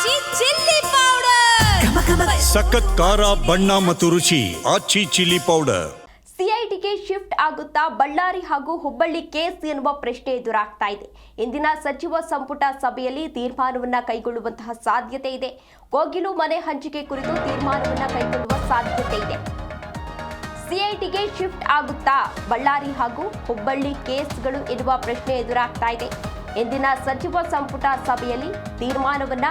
ಆಚಿ chilli powder ಸಖತ್ ಖಾರ ಬಣ್ಣ ಮತ್ತು ರುಚಿ ಆಚಿ ಚಿಲ್ಲಿ ಪೌಡರ್. ಸಿಐಡಿಗೆ ಶಿಫ್ಟ್ ಆಗುತ್ತಾ ಬಳ್ಳಾರಿ ಹಾಗೂ ಹುಬ್ಬಳ್ಳಿ ಕೇಸ್ ಎನ್ನುವ ಪ್ರಶ್ನೆ ಎದುರಾಗ್ತಾ ಇದೆ. ಇಂದಿನ ಸಚಿವ ಸಂಪುಟ ಸಭೆಯಲ್ಲಿ ತೀರ್ಮಾನವನ್ನ ಕೈಗೊಳ್ಳುವಂತಹ ಸಾಧ್ಯತೆ ಇದೆ. ಕೋಗಿಲು ಮನೆ ಹಂಚಿಕೆ ಕುರಿತು ತೀರ್ಮಾನವನ್ನ ಕೈಗೊಳ್ಳುವ ಸಾಧ್ಯತೆ ಇದೆ. ಸಿಐಡಿಗೆ ಶಿಫ್ಟ್ ಆಗುತ್ತಾ ಬಳ್ಳಾರಿ ಹಾಗೂ ಹುಬ್ಬಳ್ಳಿ ಕೇಸ್ಗಳು ಎನ್ನುವ ಪ್ರಶ್ನೆ ಎದುರಾಗ್ತಾ ಇದೆ. ಇಂದಿನ ಸಚಿವ ಸಂಪುಟ ಸಭೆಯಲ್ಲಿ ತೀರ್ಮಾನವನ್ನ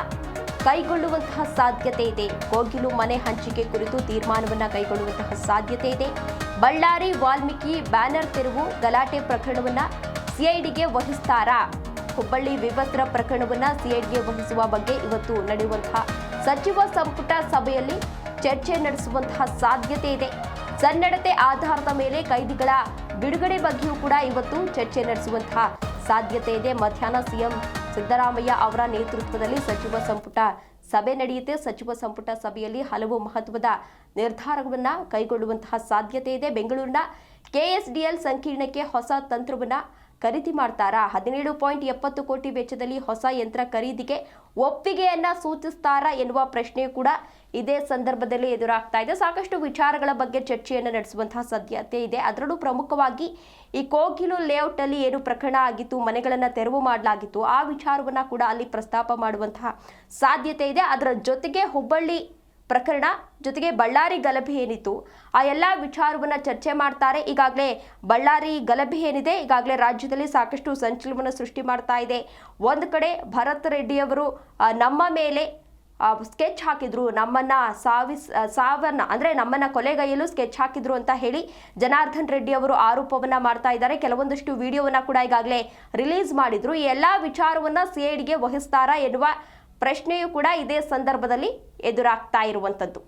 ಕೈಗೊಳ್ಳುವಂತಹ ಸಾಧ್ಯತೆ ಇದೆ. ಕೋಗಿಲು ಮನೆ ಹಂಚಿಕೆ ಕುರಿತು ತೀರ್ಮಾನವನ್ನ ಕೈಗೊಳ್ಳುವಂತಹ ಸಾಧ್ಯತೆ ಇದೆ. ಬಳ್ಳಾರಿ ವಾಲ್ಮೀಕಿ ಬ್ಯಾನರ್ ತೆರವು ಗಲಾಟೆ ಪ್ರಕರಣವನ್ನ ಸಿಐಡಿಗೆ ವಹಿಸ್ತಾರಾ? ಹುಬ್ಬಳ್ಳಿ ವಿವಸ್ತ್ರ ಪ್ರಕರಣವನ್ನ ಸಿಐಡಿಗೆ ವಹಿಸುವ ಬಗ್ಗೆ ಇವತ್ತು ನಡೆಯುವಂತಹ ಸಚಿವ ಸಂಪುಟ ಸಭೆಯಲ್ಲಿ ಚರ್ಚೆ ನಡೆಸುವಂತಹ ಸಾಧ್ಯತೆ ಇದೆ. ಸನ್ನಡತೆ ಆಧಾರದ ಮೇಲೆ ಕೈದಿಗಳ ಬಿಡುಗಡೆ ಬಗ್ಗೆಯೂ ಕೂಡ ಇವತ್ತು ಚರ್ಚೆ ನಡೆಸುವಂತಹ ಸಾಧ್ಯತೆ ಇದೆ. ಮಧ್ಯಾಹ್ನ ಸಿಎಂ ಸಿದ್ದರಾಮಯ್ಯ ಅವರ ನೇತೃತ್ವದಲ್ಲಿ ಸಚಿವ ಸಂಪುಟ ಸಭೆ ನಡೆಯುತ್ತೆ. ಸಚಿವ ಸಂಪುಟ ಸಭೆಯಲ್ಲಿ ಹಲವು ಮಹತ್ವದ ನಿರ್ಧಾರಗಳನ್ನು ಕೈಗೊಳ್ಳುವಂತಹ ಸಾಧ್ಯತೆ ಇದೆ. ಬೆಂಗಳೂರಿನ ಕೆಎಸ್ಡಿಎಲ್ ಸಂಕೀರ್ಣಕ್ಕೆ ಹೊಸ ತಂತ್ರವನ್ನು ಖರೀದಿ ಮಾಡ್ತಾರಾ? 17.70 ಕೋಟಿ ವೆಚ್ಚದಲ್ಲಿ ಹೊಸ ಯಂತ್ರ ಖರೀದಿಗೆ ಒಪ್ಪಿಗೆಯನ್ನ ಸೂಚಿಸ್ತಾರಾ ಎನ್ನುವ ಪ್ರಶ್ನೆಯೂ ಕೂಡ ಇದೇ ಸಂದರ್ಭದಲ್ಲಿ ಎದುರಾಗ್ತಾ ಇದೆ. ಸಾಕಷ್ಟು ವಿಚಾರಗಳ ಬಗ್ಗೆ ಚರ್ಚೆಯನ್ನು ನಡೆಸುವಂತಹ ಸಾಧ್ಯತೆ ಇದೆ. ಅದರಲ್ಲೂ ಪ್ರಮುಖವಾಗಿ ಈ ಕೋಗಿಲು ಲೇಔಟ್ ಅಲ್ಲಿ ಏನು ಪ್ರಕರಣ ಆಗಿತ್ತು, ಮನೆಗಳನ್ನು ತೆರವು ಮಾಡಲಾಗಿತ್ತು, ಆ ವಿಚಾರವನ್ನ ಕೂಡ ಅಲ್ಲಿ ಪ್ರಸ್ತಾಪ ಮಾಡುವಂತಹ ಸಾಧ್ಯತೆ ಇದೆ. ಅದರ ಜೊತೆಗೆ ಹುಬ್ಬಳ್ಳಿ ಪ್ರಕರಣ ಜೊತೆಗೆ ಬಳ್ಳಾರಿ ಗಲಭೆ ಏನಿತ್ತು ಆ ಎಲ್ಲ ವಿಚಾರವನ್ನ ಚರ್ಚೆ ಮಾಡ್ತಾರೆ. ಈಗಾಗಲೇ ಬಳ್ಳಾರಿ ಗಲಭೆ ಏನಿದೆ ಈಗಾಗಲೇ ರಾಜ್ಯದಲ್ಲಿ ಸಾಕಷ್ಟು ಸಂಚಲನವನ್ನು ಸೃಷ್ಟಿ ಮಾಡ್ತಾ ಇದೆ. ಒಂದು ಕಡೆ ಭರತ್ ರೆಡ್ಡಿ ಅವರು ನಮ್ಮ ಮೇಲೆ ಸ್ಕೆಚ್ ಹಾಕಿದ್ರು, ಸಾವನ್ನ ಅಂದ್ರೆ ನಮ್ಮನ್ನ ಕೊಲೆಗೈಯಲು ಸ್ಕೆಚ್ ಹಾಕಿದ್ರು ಅಂತ ಹೇಳಿ ಜನಾರ್ದನ್ ರೆಡ್ಡಿ ಅವರು ಆರೋಪವನ್ನ ಮಾಡ್ತಾ ಇದ್ದಾರೆ. ಕೆಲವೊಂದಷ್ಟು ವಿಡಿಯೋವನ್ನ ಕೂಡ ಈಗಾಗಲೇ ರಿಲೀಸ್ ಮಾಡಿದ್ರು. ಈ ಎಲ್ಲಾ ವಿಚಾರವನ್ನ ಸಿಐಡಿಗೆ ವಹಿಸ್ತಾರಾ ಎನ್ನುವ ಪ್ರಶ್ನೆಯೂ ಕೂಡ ಇದೇ ಸಂದರ್ಭದಲ್ಲಿ ಎದುರಾಗ್ತಾ ಇರುವಂಥದ್ದು.